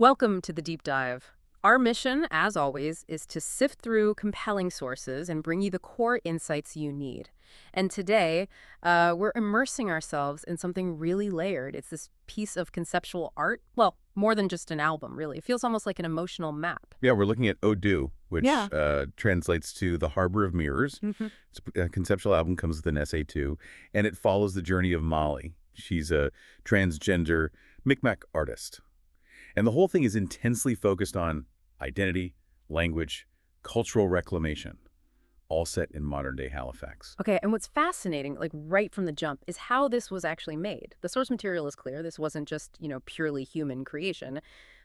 Welcome to the deep dive. Our mission, as always, is to sift through compelling sources and bring you the core insights you need. And today, we're immersing ourselves in something really layered. It's this piece of conceptual art. Well, more than just an album, really. It feels almost like an emotional map. Yeah, we're looking at 𝗧𝗔𝗧𝗔𝗡, which Yeah. translates to the Harbor of Mirrors. It's a conceptual album, comes with an essay too, and it follows the journey of Molly. She's a transgender Mi'kmaq artist. And the whole thing is intensely focused on identity, language, cultural reclamation, all set in modern-day Halifax. Okay, and what's fascinating, like right from the jump, is how this was actually made. The source material is clear. This wasn't just, purely human creation,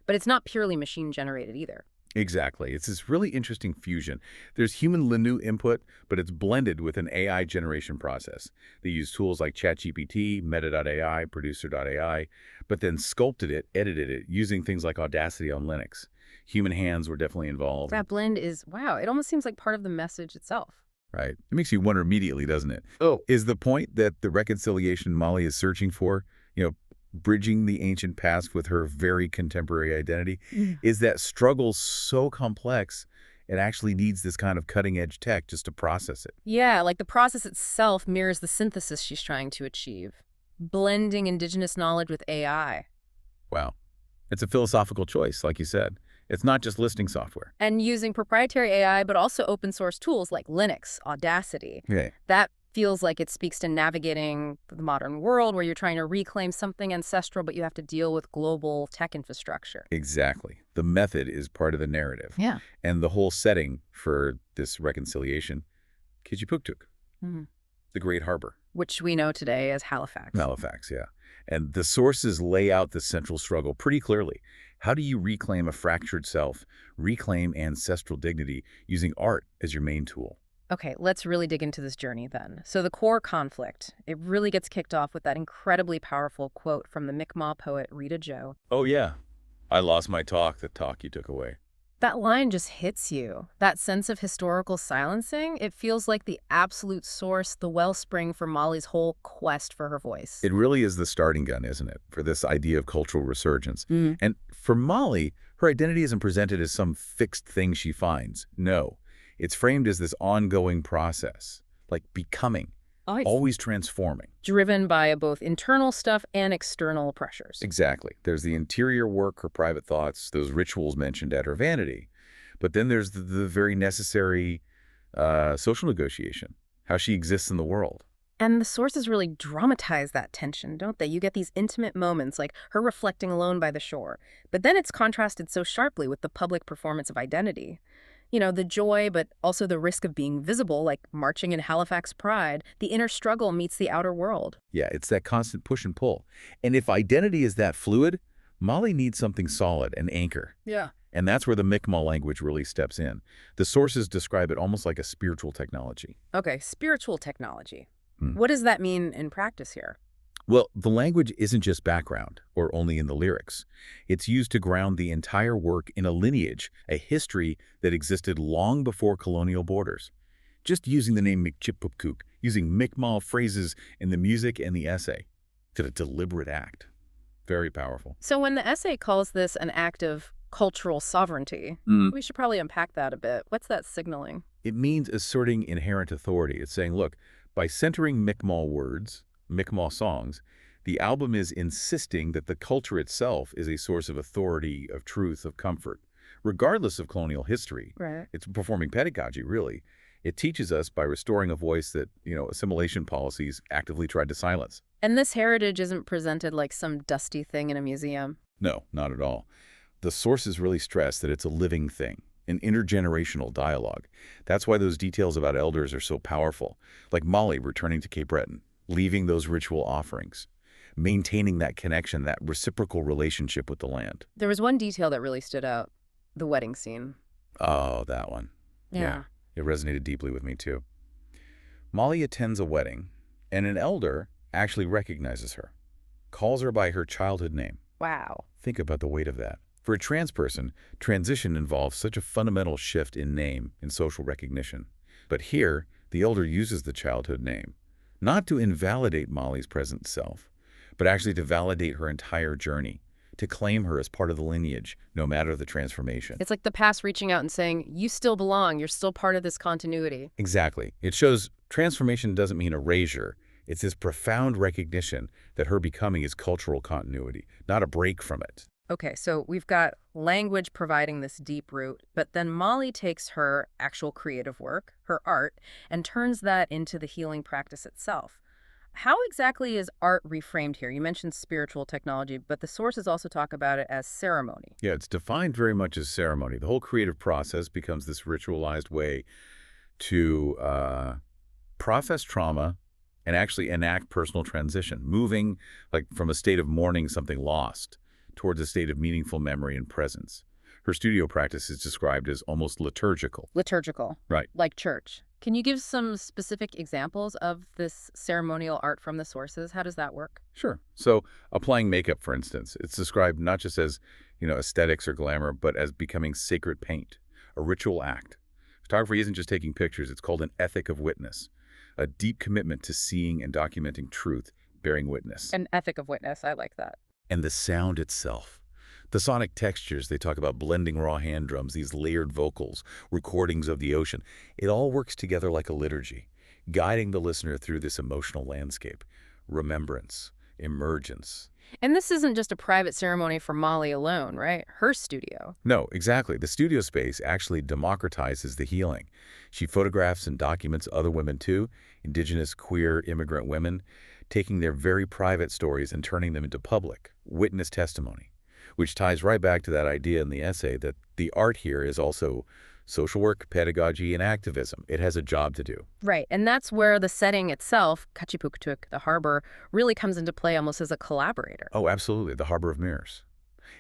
but it's not purely machine-generated either. Exactly. It's this really interesting fusion. There's human Linu input, but it's blended with an AI generation process. They use tools like ChatGPT, Meta.ai, Producer.ai, but then sculpted it, edited it, using things like Audacity on Linux. Human hands were definitely involved. That blend is, wow, it almost seems like part of the message itself. Right. It makes you wonder immediately, doesn't it? Oh. Is the point that the reconciliation Molly is searching for, bridging the ancient past with her very contemporary identity, is that struggle so complex it actually needs this kind of cutting-edge tech just to process it? Yeah, like the process itself mirrors the synthesis she's trying to achieve, blending indigenous knowledge with AI. Wow. It's a philosophical choice, like you said. It's not just listening software. And using proprietary AI, but also open source tools like Linux, Audacity. Okay. That feels like it speaks to navigating the modern world where you're trying to reclaim something ancestral, but you have to deal with global tech infrastructure. Exactly. The method is part of the narrative. Yeah. And the whole setting for this reconciliation, 𝗧𝗔𝗓𝗏𝗧𝗔𝗡𝗏, the Great Harbor. Which we know today as Halifax. Halifax, yeah. And the sources lay out the central struggle pretty clearly. How do you reclaim a fractured self, reclaim ancestral dignity using art as your main tool? Okay, let's really dig into this journey then. So the core conflict, it really gets kicked off with that incredibly powerful quote from the Mi'kmaq poet Rita Joe. Oh, yeah. I lost my talk, the talk you took away. That line just hits you. That sense of historical silencing, it feels like the absolute source, the wellspring for Molly's whole quest for her voice. It really is the starting gun, isn't it, for this idea of cultural resurgence. And for Molly, her identity isn't presented as some fixed thing she finds. No. It's framed as this ongoing process, like becoming, always transforming. Driven by both internal stuff and external pressures. Exactly. There's the interior work, her private thoughts, those rituals mentioned at her vanity. But then there's the very necessary social negotiation, how she exists in the world. And the sources really dramatize that tension, don't they? You get these intimate moments, like her reflecting alone by the shore. But then it's contrasted so sharply with the public performance of identity. The joy, but also the risk of being visible, like marching in Halifax Pride. The inner struggle meets the outer world. Yeah, it's that constant push and pull. And if identity is that fluid, Molly needs something solid, an anchor. Yeah. And that's where the Mi'kmaq language really steps in. The sources describe it almost like a spiritual technology. Okay, spiritual technology. What does that mean in practice here? Well, the language isn't just background or only in the lyrics. It's used to ground the entire work in a lineage, a history that existed long before colonial borders. Just using the name 𝗓𝗔𝗓𝗏𝗧𝗏, using Mi'kmaq phrases in the music and the essay, to a deliberate act. Very powerful. So when the essay calls this an act of cultural sovereignty, we should probably unpack that a bit. What's that signaling? It means asserting inherent authority. It's saying, look, by centering Mi'kmaq words, Mi'kmaq songs, the album is insisting that the culture itself is a source of authority, of truth, of comfort. Regardless of colonial history, Right. it's performing pedagogy, really. It teaches us by restoring a voice that, assimilation policies actively tried to silence. And this heritage isn't presented like some dusty thing in a museum. No, not at all. The sources really stress that it's a living thing, an intergenerational dialogue. That's why those details about elders are so powerful, like Molly returning to Cape Breton, leaving those ritual offerings, maintaining that connection, that reciprocal relationship with the land. There was one detail that really stood out, the wedding scene. Oh, that one. Yeah. It resonated deeply with me, too. Molly attends a wedding, and an elder actually recognizes her, calls her by her childhood name. Wow. Think about the weight of that. For a trans person, transition involves such a fundamental shift in name and social recognition. But here, the elder uses the childhood name, not to invalidate Molly's present self, but actually to validate her entire journey, to claim her as part of the lineage, no matter the transformation. It's like the past reaching out and saying, you still belong, you're still part of this continuity. Exactly. It shows transformation doesn't mean erasure. It's this profound recognition that her becoming is cultural continuity, not a break from it. Okay, so we've got language providing this deep root, but then Molly takes her actual creative work, her art, and turns that into the healing practice itself. How exactly is art reframed here? You mentioned spiritual technology, but the sources also talk about it as ceremony. Yeah, it's defined very much as ceremony. The whole creative process becomes this ritualized way to process trauma and actually enact personal transition, moving like from a state of mourning something lost towards a state of meaningful memory and presence. Her studio practice is described as almost liturgical. Liturgical. Right. Like church. Can you give some specific examples of this ceremonial art from the sources? How does that work? Sure. So applying makeup, for instance, it's described not just as, aesthetics or glamour, but as becoming sacred paint, a ritual act. Photography isn't just taking pictures. It's called an ethic of witness, a deep commitment to seeing and documenting truth, bearing witness. An ethic of witness. I like that. And the sound itself. The sonic textures, they talk about blending raw hand drums, these layered vocals, recordings of the ocean. It all works together like a liturgy, guiding the listener through this emotional landscape. Remembrance, emergence. And this isn't just a private ceremony for Molly alone, right? Her studio. No, exactly. The studio space actually democratizes the healing. She photographs and documents other women too, indigenous, queer, immigrant women, taking their very private stories and turning them into public, witness testimony. Which ties right back to that idea in the essay that the art here is also social work, pedagogy, and activism. It has a job to do. Right, and that's where the setting itself, 𝗧𝗕ᗕ𝗃, the harbor, really comes into play almost as a collaborator. Oh, absolutely, the Harbor of Mirrors.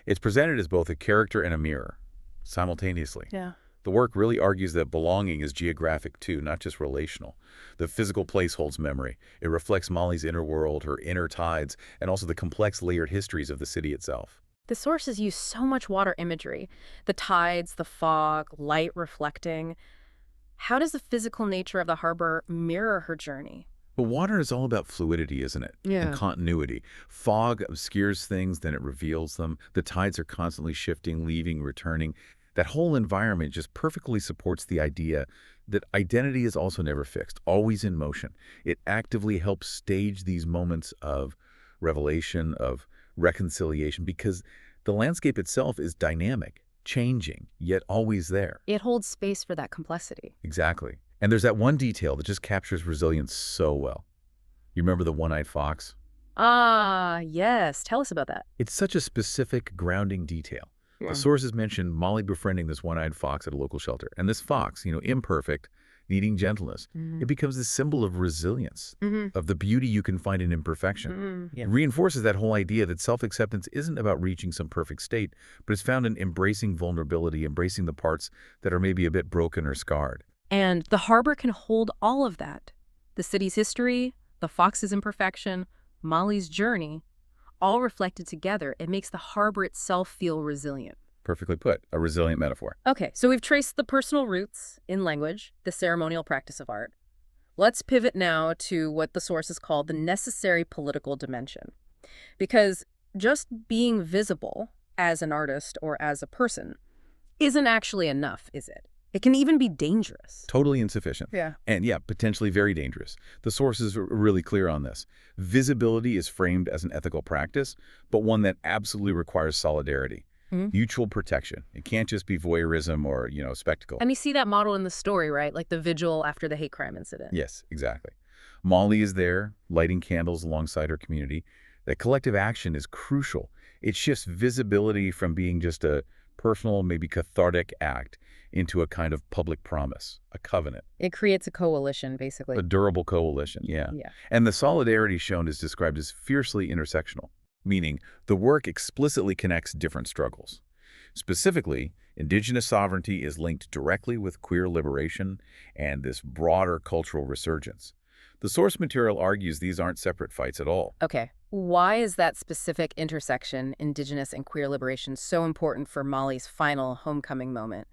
It's presented as both a character and a mirror, simultaneously. Yeah. The work really argues that belonging is geographic too, not just relational. The physical place holds memory. It reflects Molly's inner world, her inner tides, and also the complex layered histories of the city itself. The sources use so much water imagery, the tides, the fog, light reflecting. How does the physical nature of the harbor mirror her journey? But water is all about fluidity, isn't it? Yeah. And continuity. Fog obscures things, then it reveals them. The tides are constantly shifting, leaving, returning. That whole environment just perfectly supports the idea that identity is also never fixed, always in motion. It actively helps stage these moments of revelation, of reconciliation, because the landscape itself is dynamic, changing, yet always there. It holds space for that complexity. Exactly. And there's that one detail that just captures resilience so well. You remember the one-eyed fox? Ah, yes. Tell us about that. It's such a specific, grounding detail. Yeah. The sources mention Molly befriending this one-eyed fox at a local shelter. And this fox, imperfect, needing gentleness, it becomes this symbol of resilience, of the beauty you can find in imperfection. It reinforces that whole idea that self-acceptance isn't about reaching some perfect state, but is found in embracing vulnerability, embracing the parts that are maybe a bit broken or scarred. And the harbor can hold all of that. The city's history, the fox's imperfection, Molly's journey, all reflected together. It makes the harbor itself feel resilient. Perfectly put, a resilient metaphor. Okay, so we've traced the personal roots in language, the ceremonial practice of art. Let's pivot now to what the sources call the necessary political dimension. Because just being visible as an artist or as a person isn't actually enough, is it? It can even be dangerous. Totally insufficient. Yeah. And yeah, potentially very dangerous. The sources are really clear on this. Visibility is framed as an ethical practice, but one that absolutely requires solidarity. Mutual protection. It can't just be voyeurism or, spectacle. And you see that model in the story, right? Like the vigil after the hate crime incident. Yes, exactly. Molly is there, lighting candles alongside her community. That collective action is crucial. It shifts visibility from being just a personal, maybe cathartic act into a kind of public promise, a covenant. It creates a coalition, basically. A durable coalition, yeah. And the solidarity shown is described as fiercely intersectional, meaning the work explicitly connects different struggles. Specifically, indigenous sovereignty is linked directly with queer liberation and this broader cultural resurgence. The source material argues these aren't separate fights at all. Okay. Why is that specific intersection, indigenous and queer liberation, so important for Molly's final homecoming moment?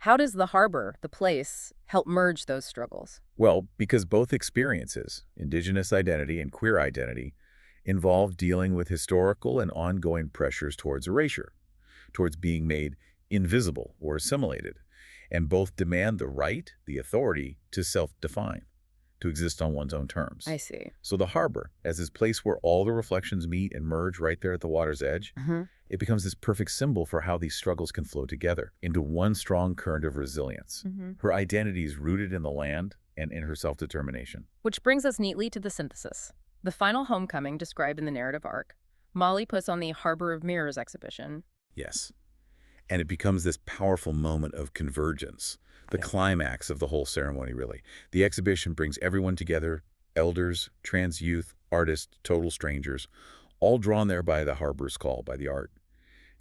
How does the harbor, the place, help merge those struggles? Well, because both experiences, indigenous identity and queer identity, involve dealing with historical and ongoing pressures towards erasure, towards being made invisible or assimilated, and both demand the right, the authority, to self-define, to exist on one's own terms. I see. So the harbor, as this place where all the reflections meet and merge right there at the water's edge, it becomes this perfect symbol for how these struggles can flow together into one strong current of resilience. Her identity is rooted in the land and in her self-determination. Which brings us neatly to the synthesis. The final homecoming described in the narrative arc. Molly puts on the Harbor of Mirrors exhibition. Yes. And it becomes this powerful moment of convergence, the climax of the whole ceremony, really. The exhibition brings everyone together, elders, trans youth, artists, total strangers, all drawn there by the harbor's call, by the art.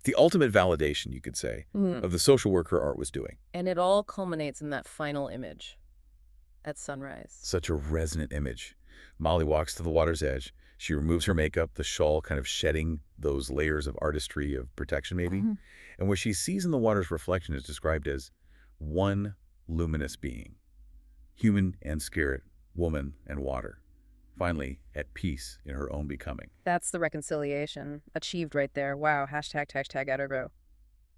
The ultimate validation, you could say, of the social work her art was doing. And it all culminates in that final image at sunrise. Such a resonant image. Molly walks to the water's edge. She removes her makeup, the shawl kind of shedding those layers of artistry, of protection maybe. And what she sees in the water's reflection is described as one luminous being, human and spirit, woman and water, finally at peace in her own becoming. That's the reconciliation achieved right there. Wow, hashtag Edinburgh.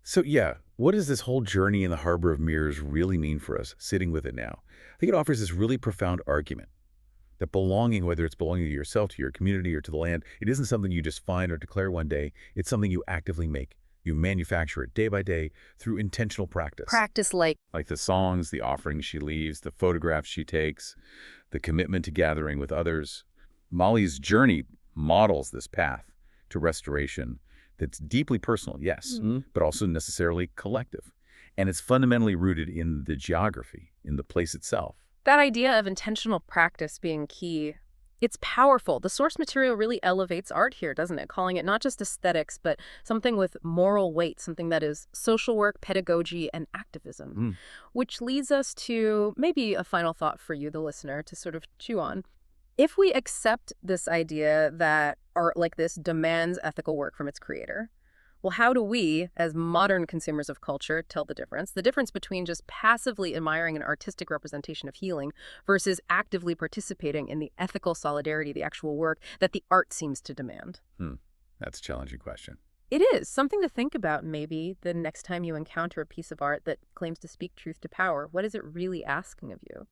So yeah, what does this whole journey in the Harbor of Mirrors really mean for us, sitting with it now? I think it offers this really profound argument that belonging, whether it's belonging to yourself, to your community, or to the land, it isn't something you just find or declare one day. It's something you actively make. You manufacture it day by day through intentional practice. Practice like the songs, the offerings she leaves, the photographs she takes, the commitment to gathering with others. Molly's journey models this path to restoration that's deeply personal, yes, but also necessarily collective. And it's fundamentally rooted in the geography, in the place itself. that idea of intentional practice being key. It's powerful. The source material really elevates art here, doesn't it? Calling it not just aesthetics, but something with moral weight, something that is social work, pedagogy, and activism. Which leads us to maybe a final thought for you, the listener, to sort of chew on. If we accept this idea that art like this demands ethical work from its creator, well, how do we, as modern consumers of culture, tell the difference? The difference between just passively admiring an artistic representation of healing versus actively participating in the ethical solidarity, the actual work that the art seems to demand. That's a challenging question. It is something to think about maybe the next time you encounter a piece of art that claims to speak truth to power. What is it really asking of you?